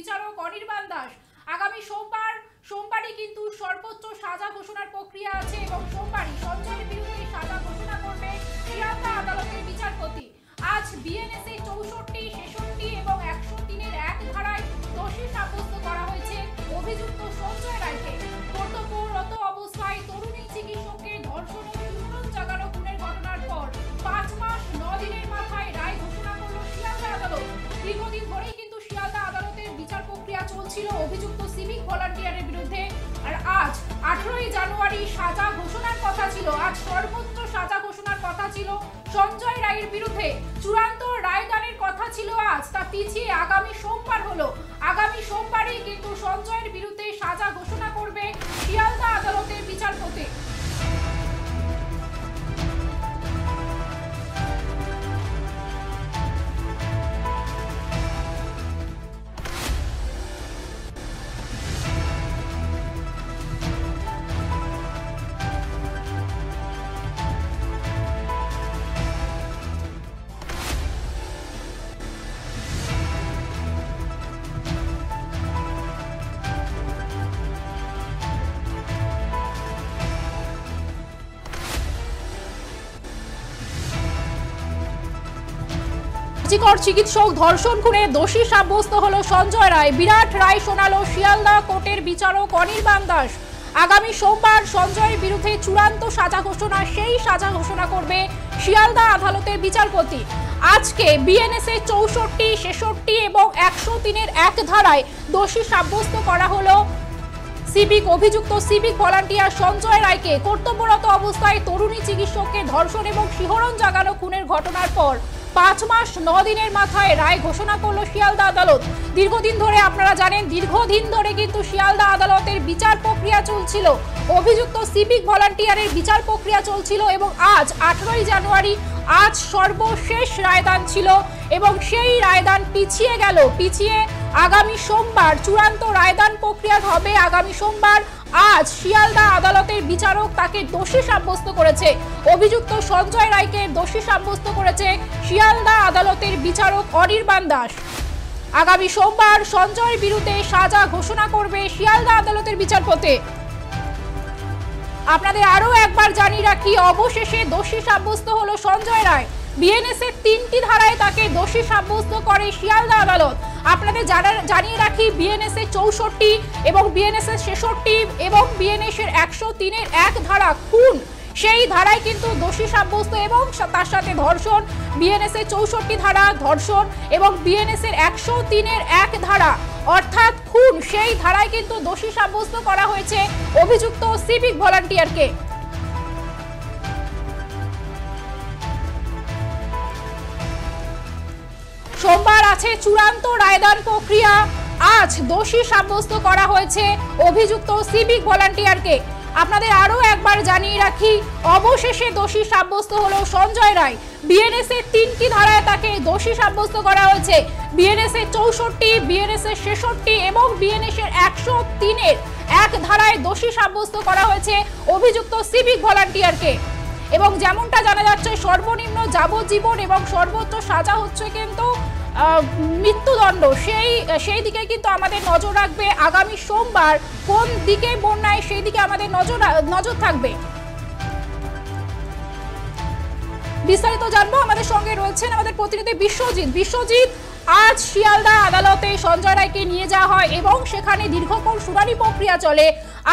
বিচারক অনির্বাণ দাস। আগামী সোমবারই কিন্তু সর্বোচ্চ সাজা ঘোষণার প্রক্রিয়া আছে এবং সোমবারই সঞ্জয়ের বিরুদ্ধে সাজা ঘোষণা করবে শিয়ালদা আদালতের বিচারপতি। আজ বিএনএসএ 64, 66 এবং 103-এর এক ধারায় দোষী সাব্যস্ত করা হয়েছে অভিযুক্ত সঞ্জয় রায়কে। কর্তব্যরত অবস্থায় তরুণী চিকিৎসককে ধর্ষণ ও শিহরণ জাগানো খুনের ঘটনার পর 5 মাস 9 দিনের মাথায় রায় ঘোষণা করল শিয়ালদা আদালত। দীর্ঘদিন ধরেই কিন্তু শিয়ালদা আদালতের বিচার প্রক্রিয়া চলছিল অভিযুক্ত সিভিক ভলান্টিয়ারের বিরুদ্ধে। আর আজ 18ই জানুয়ারি সাজা ঘোষণার কথা ছিল, আজ সর্বোচ্চ সাজা ঘোষণার কথা ছিল সঞ্জয় রায়ের বিরুদ্ধে। চূড়ান্ত রায়দানের কথা ছিল আজ, তা পিছিয়ে আগামী সোমবার হলো। আগামী সোমবারই কিন্তু সঞ্জয়ের বিরুদ্ধে সাজা ঘোষণা করবে শিয়ালদা আদালতের বিচারপতি। চিকিৎসক ধর্ষণ খুনে দোষী সাব্যস্ত হলো সঞ্জয় রায়। বিরাট রায় শোনালো শিয়ালদা কোর্টের বিচারক অনির্বাণ দাস। আগামী সোমবার সঞ্জয়ের বিরুদ্ধে চূড়ান্ত সাজা ঘোষণা, সেই সাজা ঘোষণা করবে শিয়ালদা আদালতের বিচারপতি। আজকে বিএনএসএ 64, 66 এবং 103-এর এক ধারায় দোষী সাব্যস্ত করা হলো অভিযুক্ত সিভিক ভলান্টিয়ার সঞ্জয় রায়কে। কর্তব্যরত অবস্থায় তরুণী চিকিৎসককে ধর্ষণ এবং শিহরণ জাগানো খুনের ঘটনার পর 5 মাস 9 দিনের মাথায় রায় ঘোষণা করলো শিয়ালদা আদালত। দীর্ঘদিন ধরে আপনারা জানেন, দীর্ঘদিন ধরে কিন্তু শিয়ালদা আদালতের বিচার প্রক্রিয়া চলছিল, অভিযুক্ত সিভিক ভলান্টিয়ারের বিচার প্রক্রিয়া চলছিল এবং আজ 18ই জানুয়ারি আজ সর্বশেষ রায়দান ছিল এবং সেই রায়দান পিছিয়ে গেল। আগামী সোমবার চূড়ান্ত রায়দান প্রক্রিয়া হবে আগামী সোমবার। আজ শিয়ালদা আদালতের বিচারক তাকে দোষী সাব্যস্ত করেছে, অভিযুক্ত সঞ্জয় রায়কে দোষী সাব্যস্ত করেছে শিয়ালদা আদালতের বিচারক অনির্বাণ দাস। আগামী সোমবার সঞ্জয়ের বিরুদ্ধে সাজা ঘোষণা করবে শিয়ালদা আদালতের বিচারপতি। আপনাদের আরো একবার জানিয়ে রাখি, অবশেষে দোষী সাব্যস্ত হলো সঞ্জয় রায়। বিএনএসএ 3টি ধারায় তাকে দোষী সাব্যস্ত করে শিয়ালদা আদালত। আপনাদের জানিয়ে রাখি, বিএনএসএ 64 এবং বিএনএসএ 66 এবং বিএনএসএর 103-এর এক ধারা খুন, সেই ধারায় কিন্তু দোষী সাব্যস্ত এবং তার সাথে ধর্ষণ। বিএনএসএ 64 ধারা ধর্ষণ এবং বিএনএসএর 103-এর এক ধারা অর্থাৎ খুন, সেই ধারায় কিন্তু দোষী সাব্যস্ত করা হয়েছে অভিযুক্ত সিভিক ভলান্টিয়ারকে। সোমবার আছে চূড়ান্ত রায়দান প্রক্রিয়া। আজ দোষী সাব্যস্ত করা হয়েছে অভিযুক্ত সিভিক ভলান্টিয়ারকে। আপনাদের আরো একবার জানিয়ে রাখি, অবশেষে দোষী সাব্যস্ত হলো সঞ্জয় রায়। বিএনএসএ 3টি ধারায় তাকে দোষী সাব্যস্ত করা হয়েছে। বিএনএসএ 64, বিএনএসএ 66 এবং বিএনএসএর 103-এর এক ধারায় দোষী সাব্যস্ত করা হয়েছে অভিযুক্ত সিভিক ভলান্টিয়ারকে। এবং যেমনটা জানা যাচ্ছে, সর্বনিম্ন যাবজ্জীবন এবং সর্বোচ্চ সাজা হচ্ছে কিন্তু মৃত্যুদণ্ড। সেই দিকে কিন্তু আমাদের নজর রাখবে আগামী সোমবার কোন দিকে বন্যায়, সেই দিকে আমাদের নজর থাকবে। বিস্তারিত জানবো, আমাদের সঙ্গে রয়েছেন আমাদের প্রতিনিধি বিশ্বজিৎ। আজ শিয়ালদা আদালতে সঞ্জয় রায়কে নিয়ে যাওয়া হয় এবং সেখানে দীর্ঘক্ষণ শুনানি প্রক্রিয়া চলে।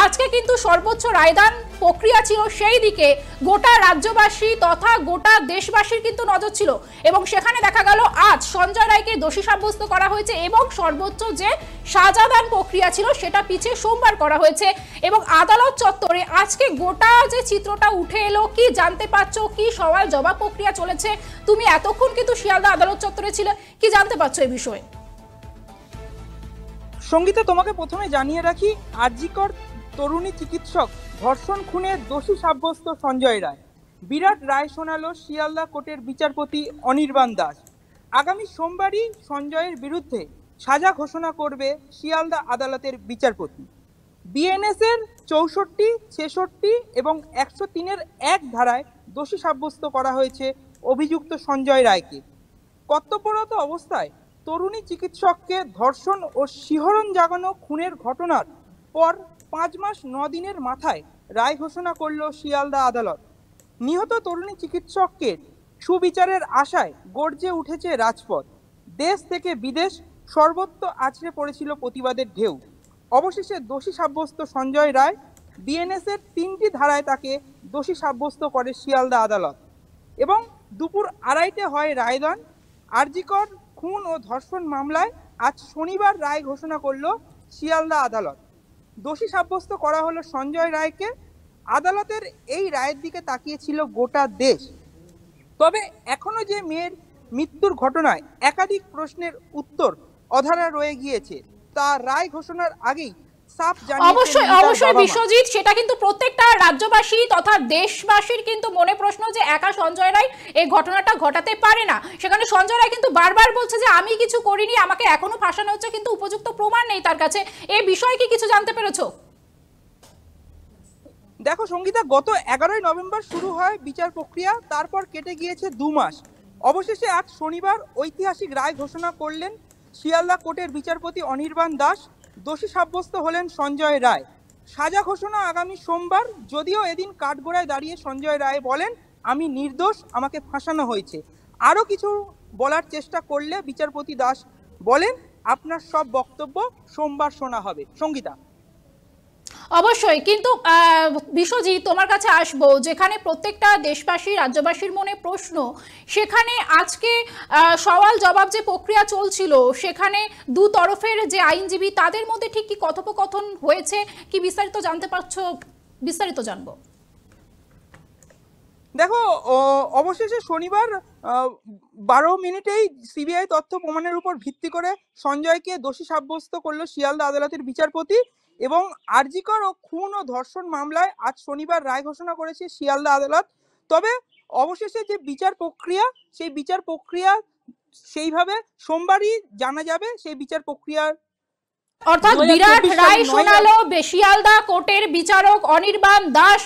আজকে কিন্তু সর্বোচ্চ রায়দান প্রক্রিয়া ছিল, সেই দিকে গোটা রাজ্যবাসী তথা গোটা দেশবাসীর কিন্তু নজর ছিল এবং সেখানে দেখা গেল আজ সঞ্জয় রায়কে দোষী সাব্যস্ত করা হয়েছে এবং সর্বোচ্চ যে সাজাদান প্রক্রিয়া ছিল সেটা পিছিয়ে সোমবার করা হয়েছে। এবং আদালত চত্বরে আজকে গোটা যে চিত্রটা উঠে এলো, কি জানতে পারছো, কি সওয়াল জবাব প্রক্রিয়া চলেছে, তুমি এতক্ষণ কিন্তু শিয়ালদা আদালত চত্বরে ছিলে, কি জানতে পারছো এই বিষয়ে? সঙ্গীতা, তোমাকে প্রথমে জানিয়ে রাখি, আরজিকর তরুণী চিকিৎসক ধর্ষণ খুনের দোষী সাব্যস্ত সঞ্জয় রায়। বিরাট রায় শোনালো শিয়ালদা কোর্টের বিচারপতি অনির্বাণ দাস। আগামী সোমবারই সঞ্জয়ের বিরুদ্ধে সাজা ঘোষণা করবে শিয়ালদা আদালতের বিচারপতি। বিএনএসের 64, 66 এবং 103-এর এক ধারায় দোষী সাব্যস্ত করা হয়েছে অভিযুক্ত সঞ্জয় রায়কে। কর্তব্যরত অবস্থায় তরুণী চিকিৎসককে ধর্ষণ ও শিহরণ জাগানো খুনের ঘটনার পর 5 মাস 9 দিনের মাথায় রায় ঘোষণা করল শিয়ালদা আদালত। নিহত তরুণী চিকিৎসককে সুবিচারের আশায় গর্জে উঠেছে রাজপথ। দেশ থেকে বিদেশ সর্বত্র আছড়ে পড়েছিল প্রতিবাদের ঢেউ। অবশেষে দোষী সাব্যস্ত সঞ্জয় রায়। বিএনএসের 3টি ধারায় তাকে দোষী সাব্যস্ত করে শিয়ালদা আদালত এবং দুপুর 2:30 হয় রায়দান। আরজিকর খুন ও ধর্ষণ মামলায় আজ শনিবার রায় ঘোষণা করল শিয়ালদা আদালত। দোষী সাব্যস্ত করা হলো সঞ্জয় রায়কে। আদালতের এই রায়ের দিকে তাকিয়েছিল গোটা দেশ। তবে এখনো যে মেয়ের মৃত্যুর ঘটনায় একাধিক প্রশ্নের উত্তর অধরা রয়ে গিয়েছে তা রায় ঘোষণার আগেই অবশ্যই বিশ্বজিৎ, সেটা কিন্তু প্রত্যেকটা রাজ্যবাসী তথা দেশবাসীর কিন্তু মনে প্রশ্ন যে একা সঞ্জয় রায় এই ঘটনাটা ঘটাতে পারে না। সেখানে সঞ্জয় রায় কিন্তু বারবার বলছে যে আমি কিছু করিনি, আমাকে এখনো ফাঁসানো হচ্ছে, কিন্তু উপযুক্ত প্রমাণ নেই তার কাছে। এই বিষয়ে কি কিছু জানতে পেরেছো? দেখো সঙ্গীতা, গত 11 নভেম্বর শুরু হয় বিচার প্রক্রিয়া, তারপর কেটে গিয়েছে 2 মাস। অবশেষে আজ শনিবার ঐতিহাসিক রায় ঘোষণা করলেন শিয়ালদা কোর্টের বিচারপতি অনির্বাণ দাস। দোষী সাব্যস্ত হলেন সঞ্জয় রায়। সাজা ঘোষণা আগামী সোমবার। যদিও এদিন কাঠগড়ায় দাঁড়িয়ে সঞ্জয় রায় বলেন, আমি নির্দোষ, আমাকে ফাঁসানো হয়েছে। আরও কিছু বলার চেষ্টা করলে বিচারপতি দাস বলেন, আপনার সব বক্তব্য সোমবার শোনা হবে। সঙ্গীতা, অবশ্যই, কিন্তু বিশ্বজিৎ তোমার কাছে আসবো, যেখানে প্রত্যেকটা দেশবাসী রাজ্যবাসীর মনে প্রশ্ন, সেখানে আজকে সওয়াল জবাব যে প্রক্রিয়া চলছিল সেখানে দু তরফের যে আইনজীবী তাদের মধ্যে ঠিক কি কথোপকথন হয়েছে, কি বিস্তারিত জানতে পারছো? বিস্তারিত জানবো। দেখো, অবশেষে শনিবার 12 মিনিটেই সিবিআই তথ্য প্রমাণের উপর ভিত্তি করে সঞ্জয়কে দোষী সাব্যস্ত করলো শিয়ালদা আদালতের বিচারপতি এবং আরজিকর ও খুন ও ধর্ষণ মামলায় আজ শনিবার রায় ঘোষণা করেছে শিয়ালদা আদালত। তবে অবশেষে যে বিচার প্রক্রিয়া, সেই বিচার প্রক্রিয়া সেইভাবে সোমবারই জানা যাবে। সেই বিচার প্রক্রিয়ার অর্থাৎ বিরাট রায় শোনালো শিয়ালদা কোর্টের বিচারক অনির্বাণ দাস।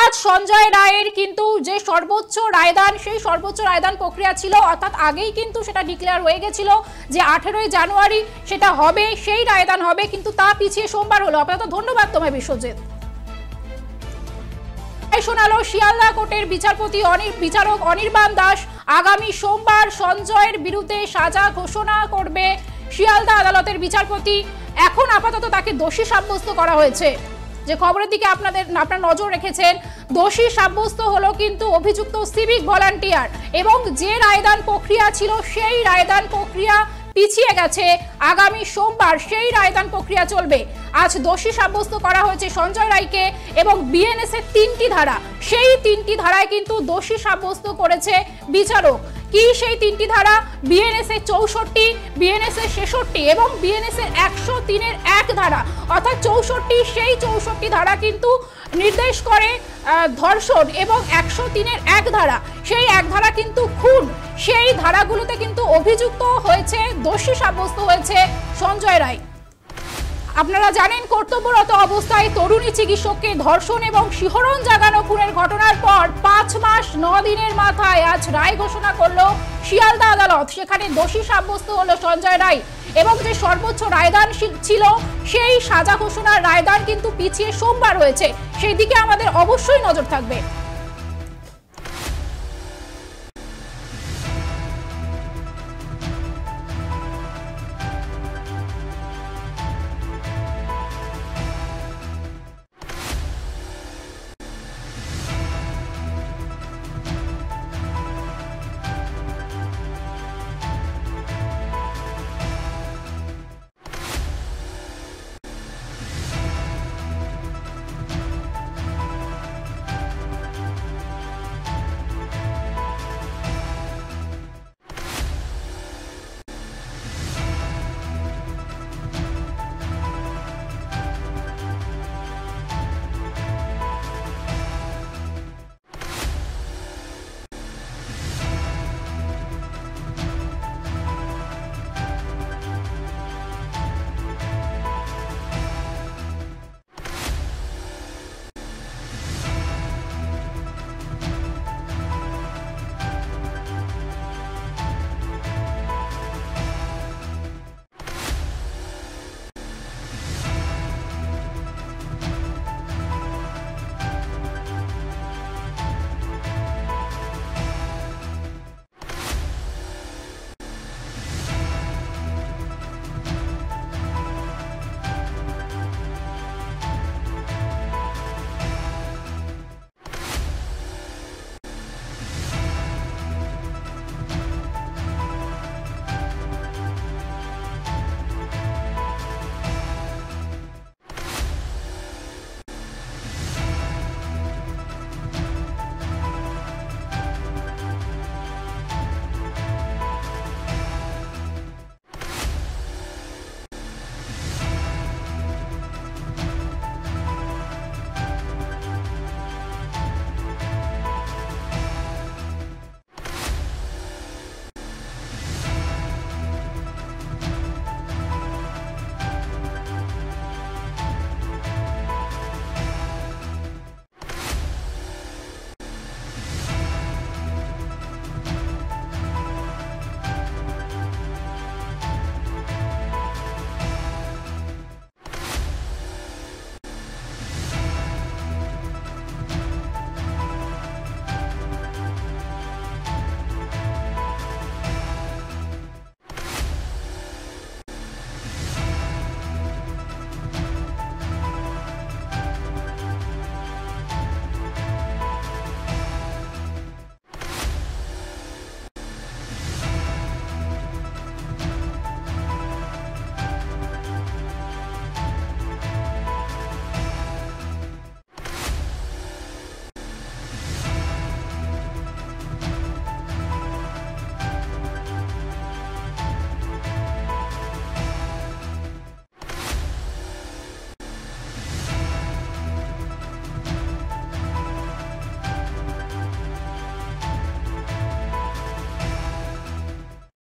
আজ সঞ্জয় রায়ের কিন্তু যে সর্বোচ্চ রায়দান, সেই সর্বোচ্চ রায়দান প্রক্রিয়া ছিল, অর্থাৎ আগেই কিন্তু সেটা ডিক্লেয়ার হয়ে গেছিল যে 18 জানুয়ারি সেটা হবে, সেই রায়দান হবে, কিন্তু তা পিছিয়ে সোমবার হলো। আপাতত ধন্যবাদ তোমায় বিশ্বজিৎ। রায় শোনালো শিয়ালদা কোর্টের বিচারক অনির্বাণ দাস। আগামী সোমবার সঞ্জয়ের বিরুদ্ধে সাজা ঘোষণা করবে শিয়ালদা আদালতের বিচারপতি। এখন আপাতত তাকে দোষী সাব্যস্ত করা হয়েছে। যে খবরের দিকে আপনার নজর রেখেছেন, দোষী সাব্যস্ত হলো কিন্তু অভিযুক্ত সিভিক ভলান্টিয়ার এবং যে রায়দান প্রক্রিয়া ছিল সেই রায়দান প্রক্রিয়া পিছিয়ে গেছে। আগামী সোমবার সেই রায়দান প্রক্রিয়া চলবে। আজ দোষী সাব্যস্ত করা হয়েছে সঞ্জয় রায়কে এবং বিএনএস এর 3টি ধারা, সেই 3টি ধারায় কিন্তু দোষী সাব্যস্ত করেছে বিচারক। কি সেই 3টি ধারা? বিএনএস এর 64, বিএনএস এর 66 এবং বিএনএস এর 103-এর 1 ধারা, অর্থাৎ 64, সেই 64 ধারা কিন্তু নির্দেশ করে ধর্ষণ এবং 103-এর 1 ধারা, সেই 1 ধারা কিন্তু খুন। সেই ধারাগুলোতে কিন্তু অভিযুক্ত হয়েছে, দোষী সাব্যস্ত হয়েছে সঞ্জয় রায়। আপনারা জানেন, কর্তব্যরত অবস্থায় তরুণী চিকিৎসককে ধর্ষণ এবং শিহরণ জাগানো খুনের ঘটনার পর 5 মাস 9 দিনের মাথায় আজ রায় ঘোষণা করলো শিয়ালদা আদালত। সেখানে দোষী সাব্যস্ত হলো সঞ্জয় রায় এবং যে সর্বোচ্চ রায়দান ছিল সেই সাজা ঘোষণার রায়দান কিন্তু পিছিয়ে সোমবার হয়েছে। সেই দিকে আমাদের অবশ্যই নজর থাকবে।